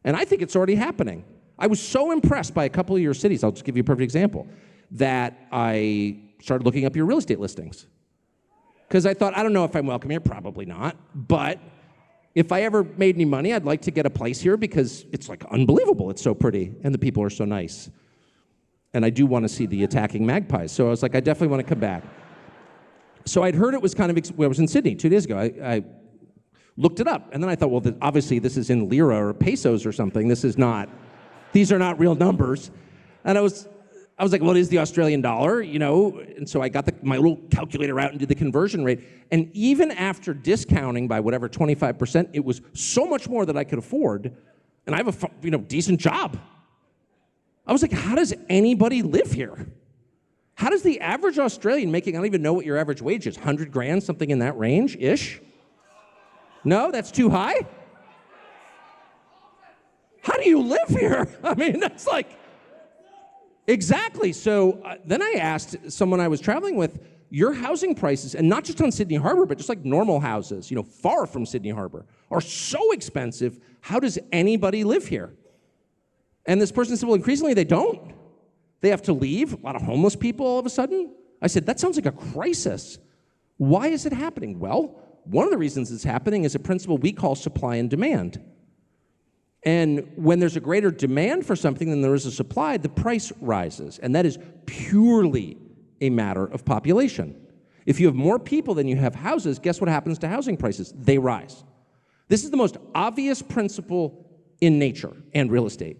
And I think it's already happening. I was so impressed by a couple of your cities, I'll just give you a perfect example, that I started looking up your real estate listings. Because I thought, I don't know if I'm welcome here, probably not, but if I ever made any money, I'd like to get a place here because it's like unbelievable. It's so pretty, and the people are so nice. And I do want to see the attacking magpies, so I was like, I definitely want to come back. So I'd heard it was kind of, I was in Sydney 2 days ago. I looked it up, and then I thought, well, obviously this is in lira or pesos or something. These are not real numbers. And I was like, well, it is the Australian dollar, and so I got my little calculator out and did the conversion rate. And even after discounting by whatever, 25%, it was so much more that I could afford, and I have a decent job. I was like, how does anybody live here? How does the average Australian making, I don't even know what your average wage is, 100 grand, something in that range-ish? No, that's too high? How do you live here? I mean, that's like, exactly. So then I asked someone I was traveling with, your housing prices, and not just on Sydney Harbor, but just like normal houses, far from Sydney Harbor, are so expensive. How does anybody live here? And this person said, well, increasingly they don't. They have to leave. A lot of homeless people all of a sudden. I said, that sounds like a crisis. Why is it happening? Well, one of the reasons it's happening is a principle we call supply and demand. And when there's a greater demand for something than there is a supply, the price rises. And that is purely a matter of population. If you have more people than you have houses, guess what happens to housing prices? They rise. This is the most obvious principle in nature and real estate.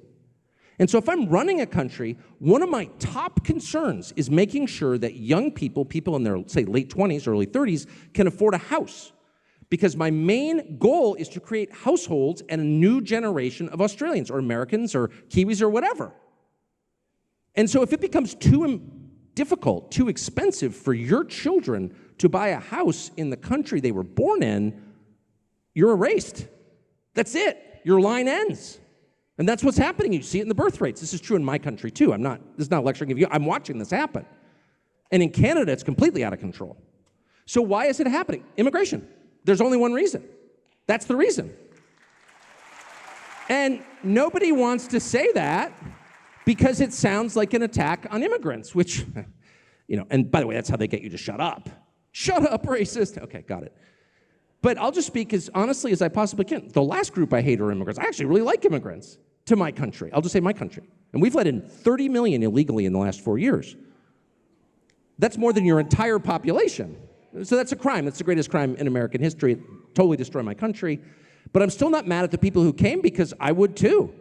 And so if I'm running a country, one of my top concerns is making sure that young people in their, say, late 20s, early 30s, can afford a house. Because my main goal is to create households and a new generation of Australians or Americans or Kiwis or whatever. And so if it becomes too difficult, too expensive for your children to buy a house in the country they were born in, you're erased. That's it. Your line ends. And that's what's happening. You see it in the birth rates. This is true in my country too. This is not lecturing of you. I'm watching this happen. And in Canada, it's completely out of control. So why is it happening? Immigration. There's only one reason. That's the reason. And nobody wants to say that because it sounds like an attack on immigrants, which, and by the way, that's how they get you to shut up. Shut up, racist. Okay, got it. But I'll just speak as honestly as I possibly can. The last group I hate are immigrants. I actually really like immigrants to my country. I'll just say my country. And we've let in 30 million illegally in the last 4 years. That's more than your entire population. So that's a crime. That's the greatest crime in American history. It totally destroyed my country. But I'm still not mad at the people who came because I would too.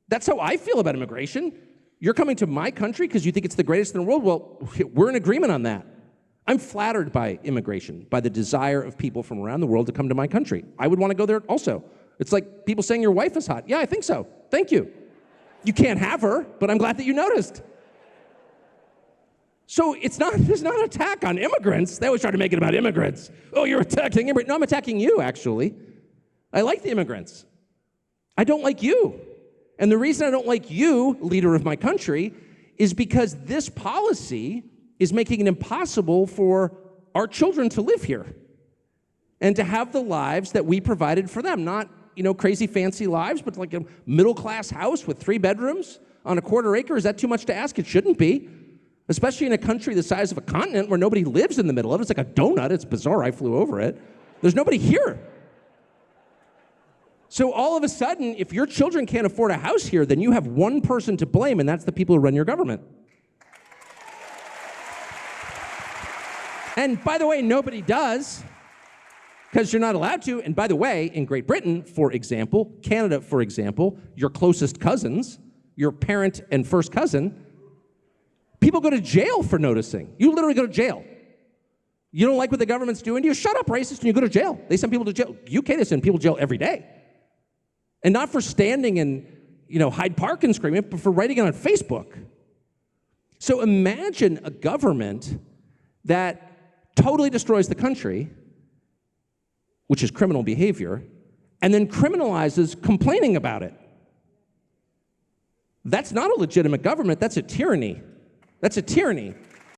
That's how I feel about immigration. You're coming to my country because you think it's the greatest in the world? Well, we're in agreement on that. I'm flattered by immigration, by the desire of people from around the world to come to my country. I would want to go there also. It's like people saying your wife is hot. Yeah, I think so. Thank you. You can't have her, but I'm glad that you noticed. So there's not an attack on immigrants. They always try to make it about immigrants. Oh, you're attacking immigrants. No, I'm attacking you, actually. I like the immigrants. I don't like you. And the reason I don't like you, leader of my country, is because this policy is making it impossible for our children to live here and to have the lives that we provided for them. Not, crazy fancy lives, but like a middle-class house with 3 bedrooms on a quarter acre. Is that too much to ask? It shouldn't be. Especially in a country the size of a continent where nobody lives in the middle of it. It's like a donut. It's bizarre. I flew over it. There's nobody here. So all of a sudden, if your children can't afford a house here, then you have one person to blame, and that's the people who run your government. And by the way, nobody does, because you're not allowed to. And by the way, in Great Britain, for example, Canada, for example, your closest cousins, your parent and first cousin, people go to jail for noticing. You literally go to jail. You don't like what the government's doing to you? Shut up, racist, and you go to jail. They send people to jail. UK, they send people to jail every day. And not for standing in, Hyde Park and screaming, but for writing it on Facebook. So imagine a government that totally destroys the country, which is criminal behavior, and then criminalizes complaining about it. That's not a legitimate government. That's a tyranny. That's a tyranny.